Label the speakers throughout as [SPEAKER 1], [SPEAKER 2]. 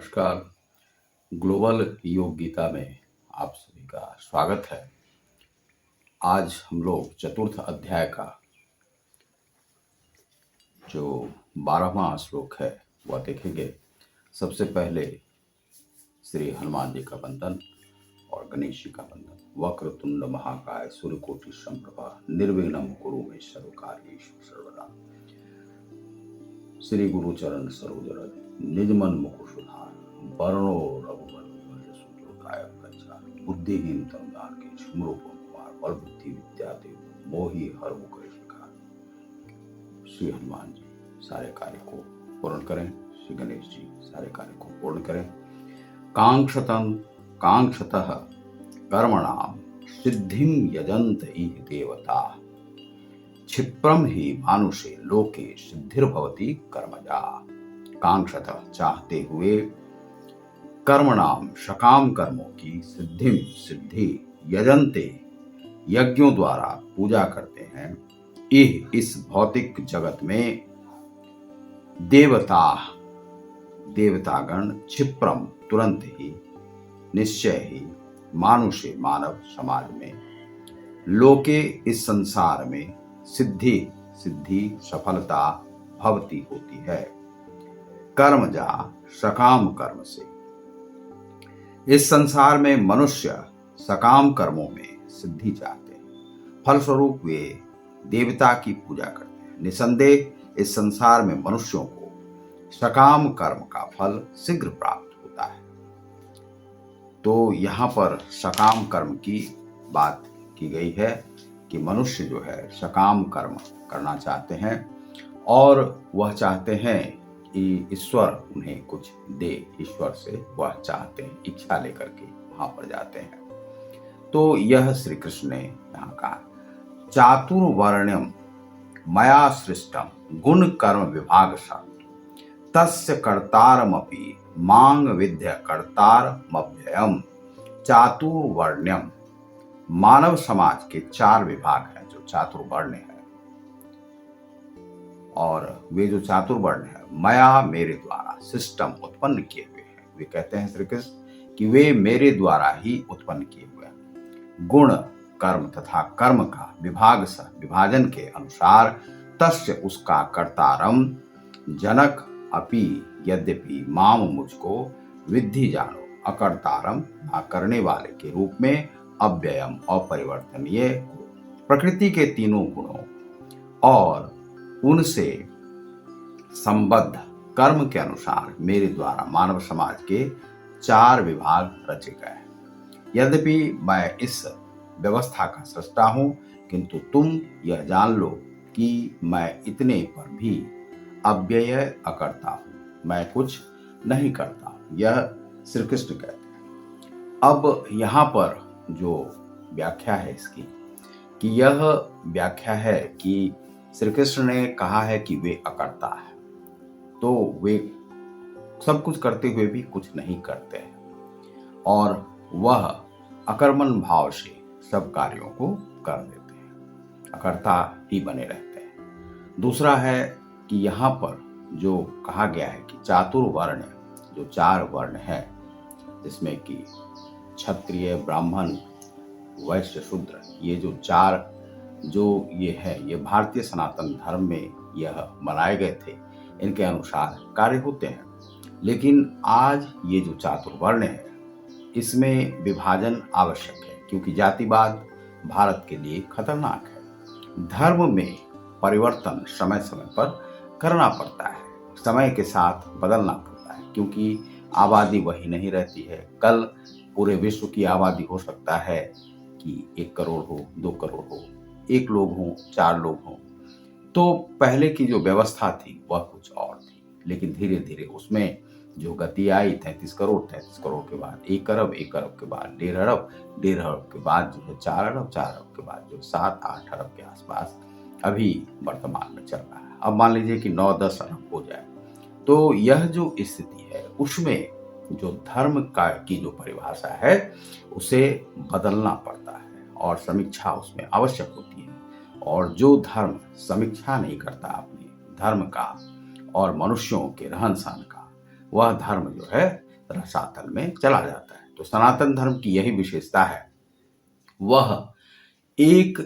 [SPEAKER 1] नमस्कार। ग्लोबल योग गीता में आप सभी का स्वागत है। आज हम लोग चतुर्थ अध्याय का जो 12वां श्लोक है वह देखेंगे। सबसे पहले श्री हनुमान जी का वंदन और गणेश जी का वंदन। वक्रतुंड महाकाय सूर्यकोटि समप्रभा निर्विघ्नं कुरु मे सर्व कार्येषु सर्वदा। श्री गुरु चरण सरोज रज निज मन मुकुर सुधार वरणो रघुवर बुद्धिहीन तमदार के सुमरो कुमार बल बुद्धि विद्या देव मोहि हर मुकर शिकार। श्री हनुमान जी सारे कार्य को पूर्ण करें। श्री गणेश जी सारे कार्य को पूर्ण करें। कांक्षतः कर्मणाम सिद्धिं यजन्त इह देवता क्षिप्रम ही मानुषे लोके सिद्धिर्भवति कर्मजा। कांक्षतः चाहते हुए कर्मणाम सकाम कर्मों की सिद्धि यजन्ते यज्ञों द्वारा पूजा करते हैं। इस भौतिक जगत में देवतागण क्षिप्रम तुरंत ही निश्चय ही मानुषे मानव समाज में लोके इस संसार में सिद्धि सफलता भवती होती है। कर्मजा सकाम कर्म से इस संसार में मनुष्य सकाम कर्मों में सिद्धि चाहते हैं। फलस्वरूप वे देवता की पूजा करते हैं। निसंदेह इस संसार में मनुष्यों को सकाम कर्म का फल शीघ्र प्राप्त होता है। तो यहाँ पर सकाम कर्म की बात की गई है कि मनुष्य जो है सकाम कर्म करना चाहते हैं और वह चाहते हैं कि ईश्वर उन्हें कुछ दे। ईश्वर से वह चाहते हैं, इच्छा लेकर के वहां पर जाते हैं। तो यह श्री कृष्ण ने यहाँ कहा चातुर्वर्ण्यम मया सृष्टम गुण कर्म विभाग तस्य कर्तारमपि मांग विद्य कर्तारमव्ययम। चातुर्वर्ण्यम मानव समाज के 4 विभाग हैं जो चातुर्वर्ण है। और वे जो चातुर्वर्ण है मया मेरे द्वारा सिस्टम उत्पन्न किए हुए हैं। वे कहते हैं श्री कृष्ण कि वे मेरे द्वारा ही उत्पन्न किए हुए हैं। गुण कर्म तथा कर्म का विभाजन के अनुसार तस्य उसका कर्तारम जनक अपि यद्यपि माम मुझको विद्धि जानो अकर्तारम ना करने वाले के रूप में अव्ययम अपरिवर्तनीय प्रकृति के 3 गुणों और उनसे संबद्ध कर्म के अनुसार मेरे द्वारा मानव समाज के 4 विभाग रचे गए हैं। यद्यपि मैं इस व्यवस्था का सृष्टा हूं, किंतु तुम यह जान लो कि मैं इतने पर भी अव्यय अकर्ता हूं। मैं कुछ नहीं करता। यह श्री कृष्ण कहते हैं। अब यहाँ पर जो व्याख्या है इसकी कि यह व्याख्या है कि श्री कृष्ण ने कहा है कि वे अकर्ता है, तो वे सब कुछ करते हुए भी कुछ नहीं करते हैं और वह अकर्मण भाव से सब कार्यों को कर देते हैं, अकर्ता ही बने रहते हैं। दूसरा है कि यहाँ पर जो कहा गया है कि चातुर्वर्ण जो 4 वर्ण है, जिसमें कि क्षत्रिय ब्राह्मण वैश्य शूद्र, ये जो 4 जो ये है, ये भारतीय सनातन धर्म में यह बनाए गए थे। इनके अनुसार कार्य होते हैं। लेकिन आज ये जो चातुर्वर्ण है इसमें विभाजन आवश्यक है, क्योंकि जातिवाद भारत के लिए खतरनाक है। धर्म में परिवर्तन समय समय पर करना पड़ता है, समय के साथ बदलना पड़ता है, क्योंकि आबादी वही नहीं रहती है। कल पूरे विश्व की आबादी हो सकता है कि 1 करोड़ हो, 2 करोड़ हो, 1 लोग हों, 4 लोग हों। तो पहले की जो व्यवस्था थी वह कुछ और थी, लेकिन धीरे धीरे उसमें जो गति आई 33 करोड़ के बाद 1 अरब, 1 अरब के बाद 1.5 अरब, 1.5 अरब के बाद जो है 4 अरब, 4 अरब के बाद जो 7-8 अरब के आसपास अभी वर्तमान में चल रहा है। अब मान लीजिए कि 9-10 अरब हो जाए, तो यह जो स्थिति है उसमें जो धर्म की जो परिभाषा है उसे बदलना पड़ता है और समीक्षा उसमें आवश्यक होती है। और जो धर्म समीक्षा नहीं करता अपने धर्म का और मनुष्यों के रहन सहन का, वह धर्म जो है रसातल में चला जाता है। तो सनातन धर्म की यही विशेषता है, वह एक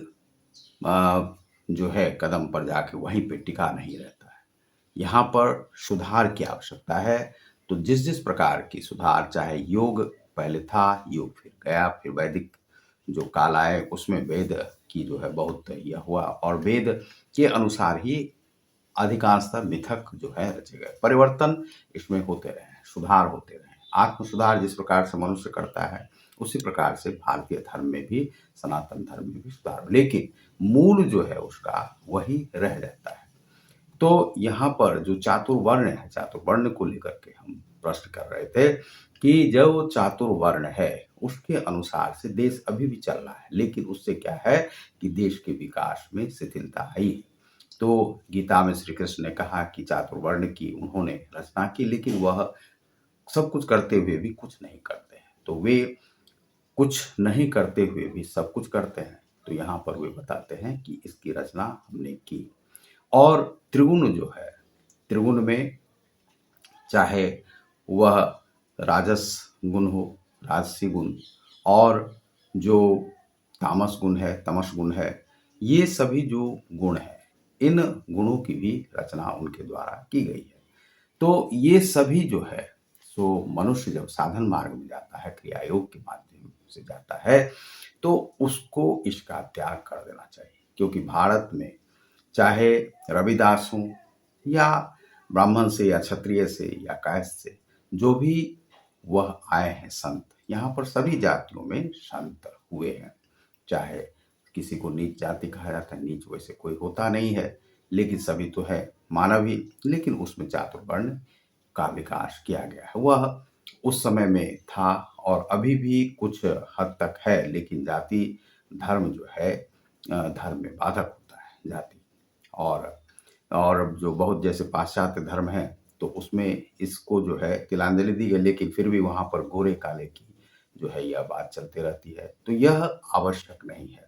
[SPEAKER 1] जो है कदम पर जाके वहीं पे टिका नहीं रहता है। यहाँ पर सुधार की आवश्यकता है। तो जिस प्रकार की सुधार, चाहे योग पहले था, योग फिर गया, फिर वैदिक जो काल आए उसमें वेद की जो है बहुत यह हुआ, और वेद के अनुसार ही अधिकांशतः मिथक जो है रचे गए। परिवर्तन इसमें होते रहे, सुधार होते रहे। आत्म सुधार जिस प्रकार से मनुष्य करता है, उसी प्रकार से भारतीय धर्म में भी, सनातन धर्म में भी सुधार, लेकिन मूल जो है उसका वही रह जाता है। तो यहाँ पर जो चातुर्वर्ण है, चातुर्वर्ण को लेकर के हम प्रश्न कर रहे थे कि जो चातुर्वर्ण है उसके अनुसार से देश अभी भी चल रहा है, लेकिन उससे क्या है कि देश के विकास में शिथिलता आई है। तो गीता में श्री कृष्ण ने कहा कि चातुर्वर्ण की उन्होंने रचना की, लेकिन वह सब कुछ करते हुए भी कुछ नहीं करते हैं। तो वे कुछ नहीं करते हुए भी सब कुछ करते हैं। तो यहाँ पर वे बताते हैं कि इसकी रचना हमने की। और त्रिगुण जो है, त्रिगुण में चाहे वह राजस गुण हो, राजसी गुण, और जो तामस गुण है, तमस गुण है, ये सभी जो गुण है, इन गुणों की भी रचना उनके द्वारा की गई है। तो ये सभी जो है, सो मनुष्य जब साधन मार्ग में जाता है, क्रिया योग के माध्यम से जाता है, तो उसको इसका त्याग कर देना चाहिए। क्योंकि भारत में चाहे रविदास हों, या ब्राह्मण से, या क्षत्रिय से, या कायस्थ से, जो भी वह आए हैं संत, यहाँ पर सभी जातियों में संत हुए हैं। चाहे किसी को नीच जाति कहा जाता है, नीच वैसे कोई होता नहीं है, लेकिन सभी तो है मानव ही, लेकिन उसमें चातुर्वर्ण का विकास किया गया है। वह उस समय में था और अभी भी कुछ हद तक है, लेकिन जाति धर्म जो है, धर्म में बाधक होता है जाति। और जो बहुत जैसे पाश्चात्य धर्म है, तो उसमें इसको जो है तिलांजलि दी गई, लेकिन फिर भी वहाँ पर गोरे काले की जो है यह बात चलती रहती है। तो यह आवश्यक नहीं है,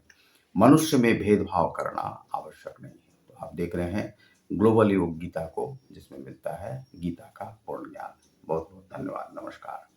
[SPEAKER 1] मनुष्य में भेदभाव करना आवश्यक नहीं है। तो आप देख रहे हैं ग्लोबल योग गीता को, जिसमें मिलता है गीता का पूर्ण ज्ञान। बहुत बहुत धन्यवाद, नमस्कार।